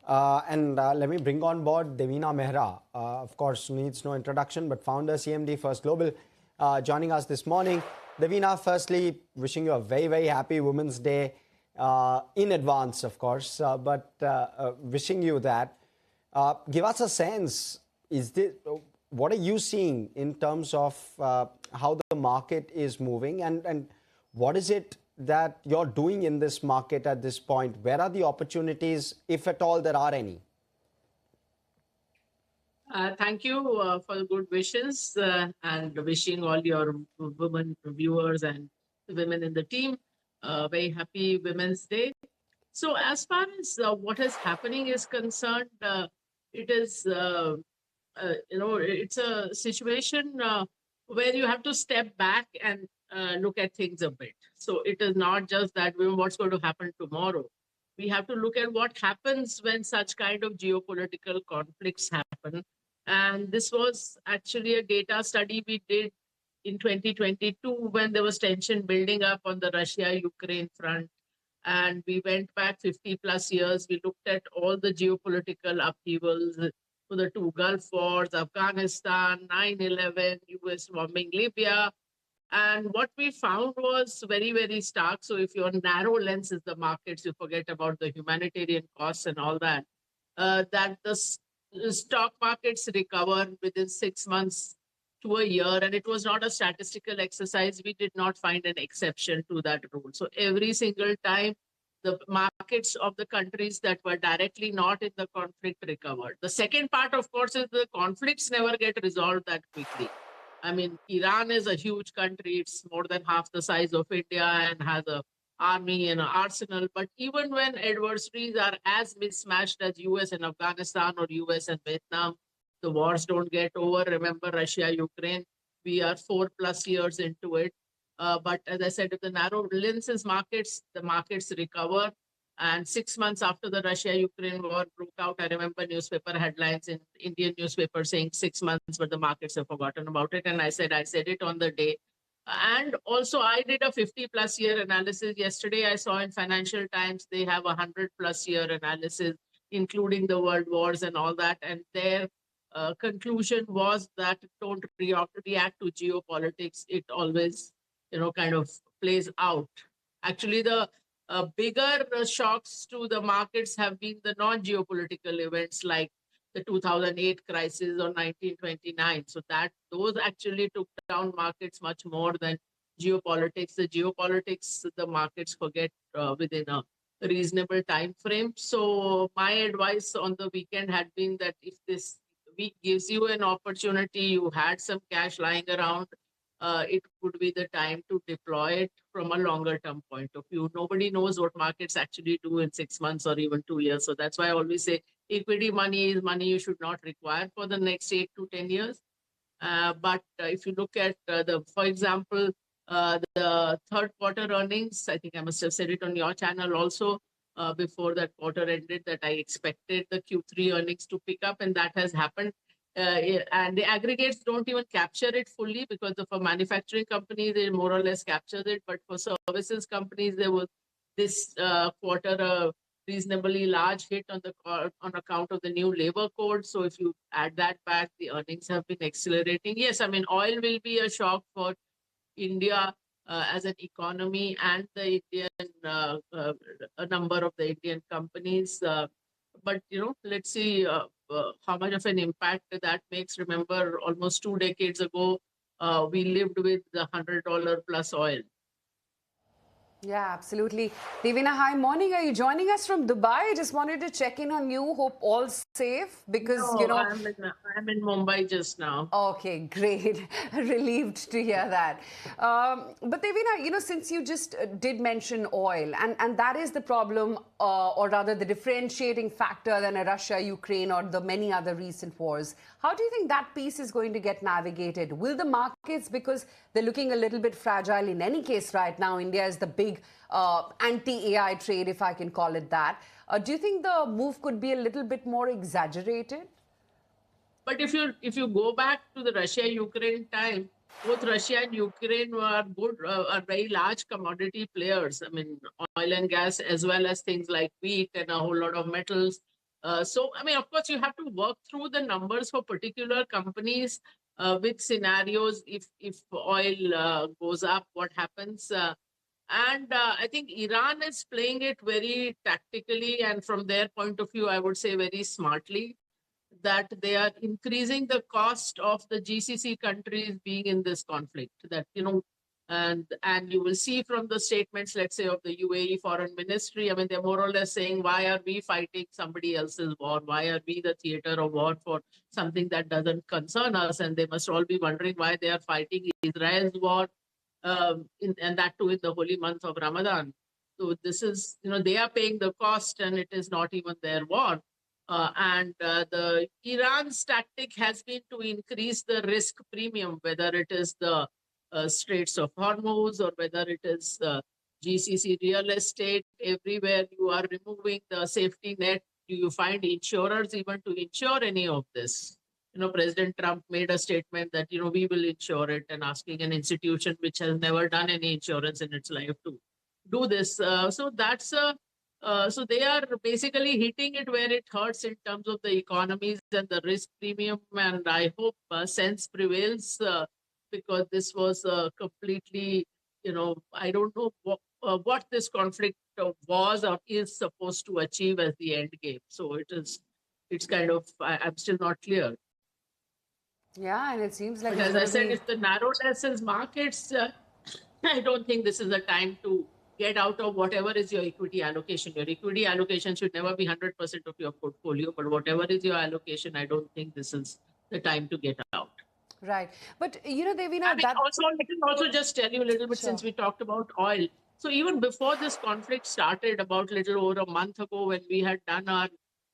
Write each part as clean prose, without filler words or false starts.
And let me bring on board Devina Mehra. Of course, needs no introduction, but founder, CMD, First Global, joining us this morning. Devina, firstly, wishing you a very, very happy Women's Day in advance, of course, but wishing you that. Give us a sense, what are you seeing in terms of how the market is moving, and what is it that you're doing in this market at this point? Where are the opportunities, if at all there are any? Thank you for the good wishes and wishing all your women viewers and the women in the team very happy Women's Day. So as far as what is happening is concerned, it is, it's a situation where you have to step back and look at things a bit. So it is not just that what's going to happen tomorrow. We have to look at what happens when such kind of geopolitical conflicts happen. And this was actually a data study we did in 2022 when there was tension building up on the Russia-Ukraine front. And we went back 50 plus years. We looked at all the geopolitical upheavals for the two Gulf Wars, Afghanistan, 9/11, US bombing Libya. And what we found was very, very stark. So if your narrow lens is the markets, you forget about the humanitarian costs and all that, that the stock markets recover within 6 months to a year. And it was not a statistical exercise. We did not find an exception to that rule. So every single time, the markets of the countries that were directly not in the conflict recovered. The second part, of course, is the conflicts never get resolved that quickly. I mean, Iran is a huge country. It's more than half the size of India and has an army and an arsenal. But even when adversaries are as mismatched as US and Afghanistan or US and Vietnam, the wars don't get over. Remember Russia, Ukraine, we are 4+ years into it. But as I said, if the narrow lenses markets, the markets recover. And 6 months after the Russia-Ukraine war broke out, I remember newspaper headlines in Indian newspaper saying 6 months, but the markets have forgotten about it. And I said it on the day. And also I did a 50+ year analysis. Yesterday I saw in Financial Times, they have a 100+ year analysis, including the world wars and all that. And their conclusion was that don't react to geopolitics. It always, kind of plays out. Actually, the bigger shocks to the markets have been the non-geopolitical events like the 2008 crisis or 1929. So those actually took down markets much more than geopolitics. The geopolitics, the markets forget within a reasonable time frame. So my advice on the weekend had been that if this week gives you an opportunity, you had some cash lying around, it would be the time to deploy it from a longer term point of view. Nobody knows what markets actually do in 6 months or even 2 years. So that's why I always say equity money is money you should not require for the next 8 to 10 years. But if you look at for example, the third quarter earnings, I think I must have said it on your channel also before that quarter ended that I expected the Q3 earnings to pick up, and that has happened. And the aggregates don't even capture it fully because for manufacturing companies, they more or less captured it. But for services companies, there was this quarter a reasonably large hit on account of the new labor code. So if you add that back, the earnings have been accelerating. Yes, I mean, oil will be a shock for India as an economy and the Indian, a number of the Indian companies. But, let's see how much of an impact that makes. Remember, almost 2 decades ago, we lived with the $100 plus oil. Yeah, absolutely. Devina, hi, morning. Are you joining us from Dubai? I just wanted to check in on you. Hope all's safe because, No, I'm in Mumbai just now. Okay, great. Relieved to hear that. But Devina, since you just did mention oil, and that is the problem, or rather the differentiating factor than a Russia-Ukraine or the many other recent wars. How do you think that piece is going to get navigated? Will the markets, because they're looking a little bit fragile in any case right now, India is the big anti-AI trade, if I can call it that. Do you think the move could be a little bit more exaggerated? But if you go back to the Russia-Ukraine time, both Russia and Ukraine were are very large commodity players. I mean, oil and gas, as well as things like wheat and a whole lot of metals. So, I mean, of course, you have to work through the numbers for particular companies with scenarios. If oil goes up, what happens? And I think Iran is playing it very tactically, and from their point of view, I would say very smartly, that they are increasing the cost of the GCC countries being in this conflict. That, and you will see from the statements, let's say, of the UAE Foreign Ministry, I mean, they're more or less saying, why are we fighting somebody else's war? Why are we the theater of war for something that doesn't concern us? And they must all be wondering why they are fighting Israel's war, and that too in the holy month of Ramadan. So this is, they are paying the cost, and it is not even their war. And the Iran's tactic has been to increase the risk premium, whether it is the Straits of Hormuz or whether it is GCC real estate. Everywhere you are removing the safety net. Do you find insurers even to insure any of this? President Trump made a statement that, we will insure it, and asking an institution which has never done any insurance in its life to do this. So they are basically hitting it where it hurts in terms of the economies and the risk premium. And I hope sense prevails, because this was completely, I don't know what this conflict was or is supposed to achieve as the end game. So it's kind of, I'm still not clear. Yeah, and it seems like But as I said, if the narrow lessons markets, I don't think this is the time to get out of whatever is your equity allocation. Your equity allocation should never be 100% of your portfolio, but whatever is your allocation, I don't think this is the time to get out. Right. But, Devina, I can also just tell you a little bit, Sure. since we talked about oil. So even before this conflict started, about a little over a month ago, when we had done our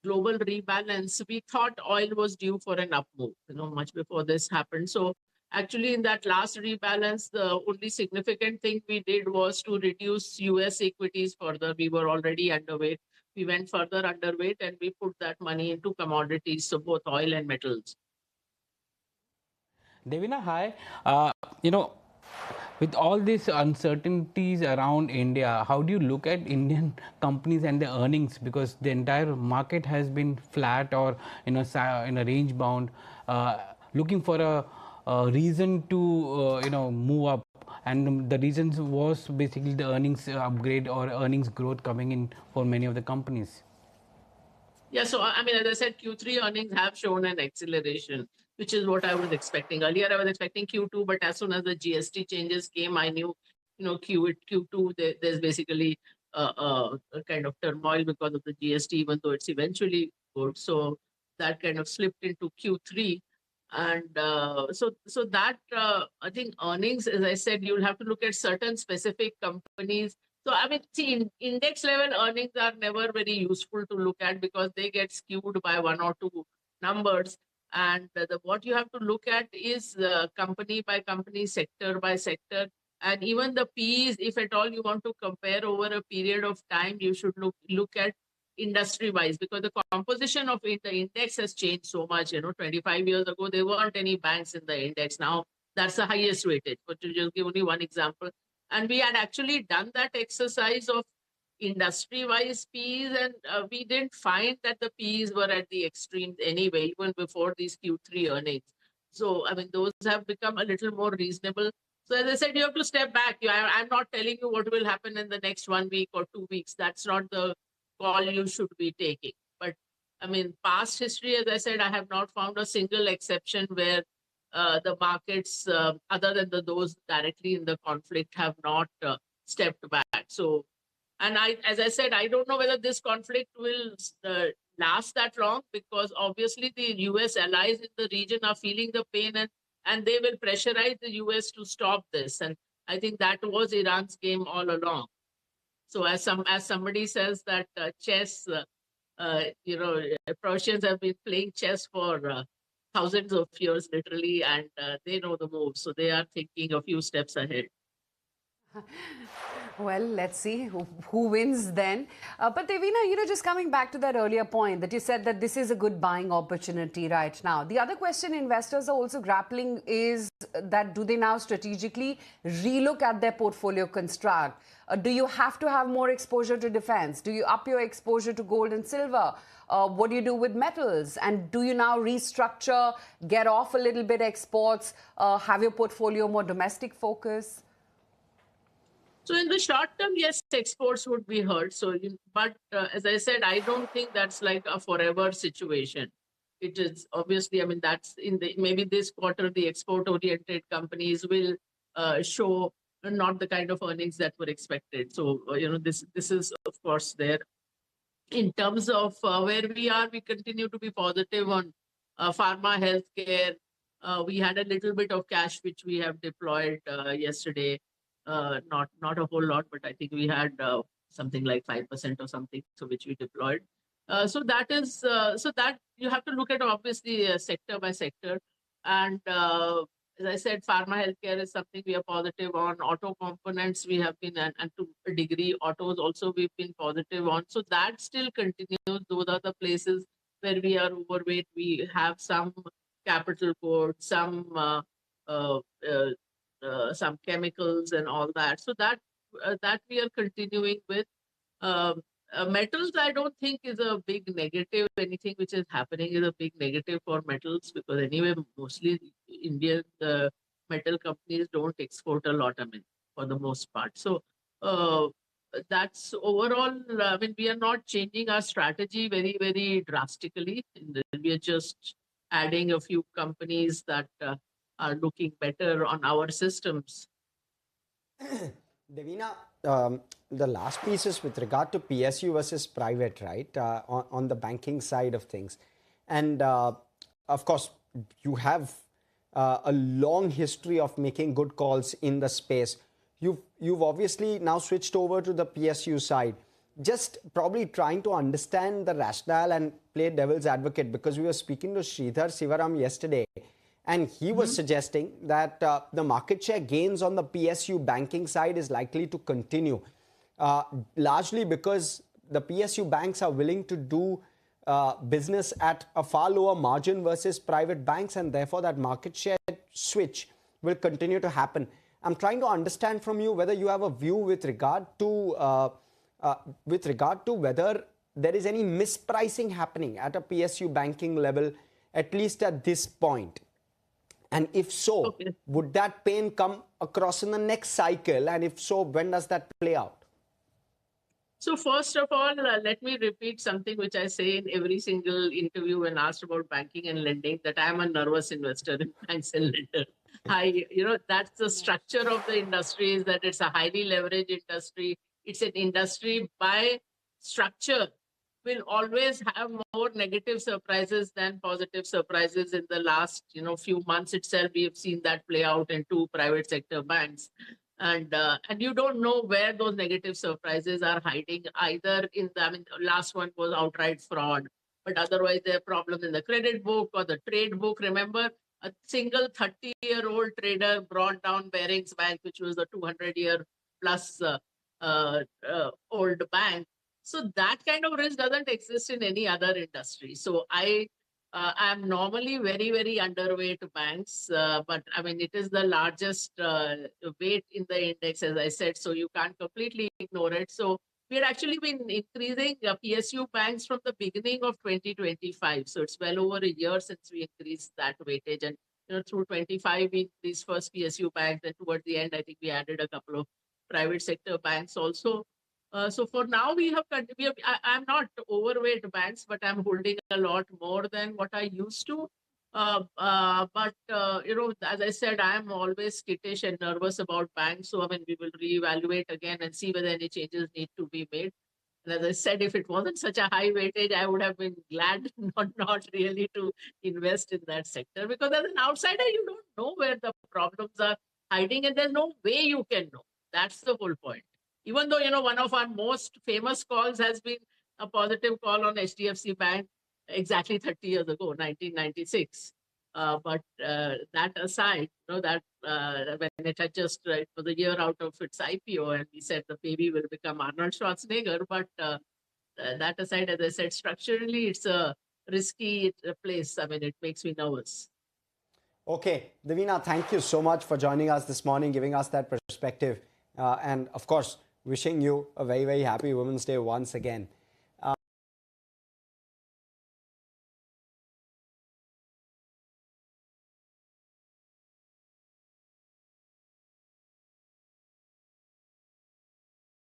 global rebalance, we thought oil was due for an up move, much before this happened. So actually, in that last rebalance, the only significant thing we did was to reduce US equities further. We were already underweight. We went further underweight, and we put that money into commodities, so both oil and metals. Devina, hi. With all these uncertainties around India, how do you look at Indian companies and the earnings? Because the entire market has been flat or in a range bound, looking for a reason to move up. And the reasons was basically the earnings upgrade or earnings growth coming in for many of the companies. Yeah, so I mean, as I said, Q3 earnings have shown an acceleration, which is what I was expecting. Earlier, I was expecting Q2, but as soon as the GST changes came, I knew, Q2, there's basically a kind of turmoil because of the GST, even though it's eventually good. So that kind of slipped into Q3. And so that, I think earnings, as I said, you'll have to look at certain specific companies. So, I mean, see, index level earnings are never very useful to look at, because they get skewed by one or two numbers. And what you have to look at is company by company, sector by sector. And even the P's, if at all you want to compare over a period of time, you should look at industry wise, because the composition of the index has changed so much. 25 years ago, there weren't any banks in the index. Now that's the highest weightage. But to just give only one example, and we had actually done that exercise of industry-wise Ps, and we didn't find that the Ps were at the extremes anyway, even before these Q3 earnings. So, I mean, those have become a little more reasonable. So, as I said, you have to step back. I'm not telling you what will happen in the next 1 week or 2 weeks. That's not the call you should be taking. But, I mean, past history, as I said, I have not found a single exception where the markets, other than those directly in the conflict, have not stepped back. So, and as I said, I don't know whether this conflict will last that long, because obviously the US allies in the region are feeling the pain, and they will pressurize the US to stop this. And I think that was Iran's game all along. So as somebody says that chess, Prussians have been playing chess for thousands of years, literally, and they know the moves. So they are thinking a few steps ahead. Well, let's see who wins then. But Devina, just coming back to that earlier point that you said that this is a good buying opportunity right now. The other question investors are also grappling is that do they now strategically relook at their portfolio construct? Do you have to have more exposure to defense? Do you up your exposure to gold and silver? What do you do with metals? And do you now restructure, get off a little bit exports, have your portfolio more domestic focus? So in the short term, yes, exports would be hurt. But as I said, I don't think that's like a forever situation. It is obviously, I mean, that's maybe this quarter, the export-oriented companies will show not the kind of earnings that were expected. So, this is, of course, there. In terms of where we are, we continue to be positive on pharma, healthcare. We had a little bit of cash, which we have deployed yesterday. Not a whole lot, but I think we had something like 5% or something, so which we deployed. So that you have to look at obviously sector by sector. And as I said, pharma healthcare is something we are positive on. Auto components we have been, and to a degree, autos also we've been positive on. So that still continues. Those are the places where we are overweight. We have some capital goods, some chemicals and all that. So that we are continuing with. Metals, I don't think is a big negative. Anything which is happening is a big negative for metals because anyway, mostly Indian metal companies don't export a lot, I mean, for the most part. So that's overall, I mean, we are not changing our strategy very, very drastically. We are just adding a few companies that are looking better on our systems. Devina, the last piece is with regard to PSU versus private, right? On the banking side of things. And of course, you have a long history of making good calls in the space. You've obviously now switched over to the PSU side. Just probably trying to understand the rationale and play devil's advocate, because we were speaking to Sridhar Sivaram yesterday, and he was suggesting that the market share gains on the PSU banking side is likely to continue, largely because the PSU banks are willing to do business at a far lower margin versus private banks, and therefore that market share switch will continue to happen. I'm trying to understand from you whether you have a view with regard to whether there is any mispricing happening at a PSU banking level, at least at this point. And if so, would that pain come across in the next cycle? And if so, when does that play out? So first of all, let me repeat something which I say in every single interview when asked about banking and lending, that I am a nervous investor in banks and lenders. That's the structure of the industry, is that it's a highly leveraged industry. It's an industry by structure will always have more negative surprises than positive surprises. In the last, few months itself, we have seen that play out in 2 private sector banks. And you don't know where those negative surprises are hiding, either last one was outright fraud, but otherwise there are problems in the credit book or the trade book. Remember, a single 30-year-old trader brought down Barings Bank, which was a 200-year plus old bank. So that kind of risk doesn't exist in any other industry. So I am normally very, very underweight banks, but I mean, it is the largest weight in the index, as I said, so you can't completely ignore it. So we had actually been increasing PSU banks from the beginning of 2025. So it's well over a year since we increased that weightage. And through 25, we increased first PSU banks, and towards the end, I think we added a couple of private sector banks also. So for now, I'm not overweight banks, but I'm holding a lot more than what I used to. But as I said, I'm always skittish and nervous about banks. So, I mean, we will reevaluate again and see whether any changes need to be made. And as I said, if it wasn't such a high weightage, I would have been glad not really to invest in that sector. Because as an outsider, you don't know where the problems are hiding, and there's no way you can know. That's the whole point. Even though, one of our most famous calls has been a positive call on HDFC Bank exactly 30 years ago, 1996. But that aside, that when it had just it was a year out of its IPO, and we said the baby will become Arnold Schwarzenegger. But that aside, as I said, structurally, it's a risky place. I mean, it makes me nervous. Okay, Davina, thank you so much for joining us this morning, giving us that perspective. And of course, wishing you a very, very happy Women's Day once again.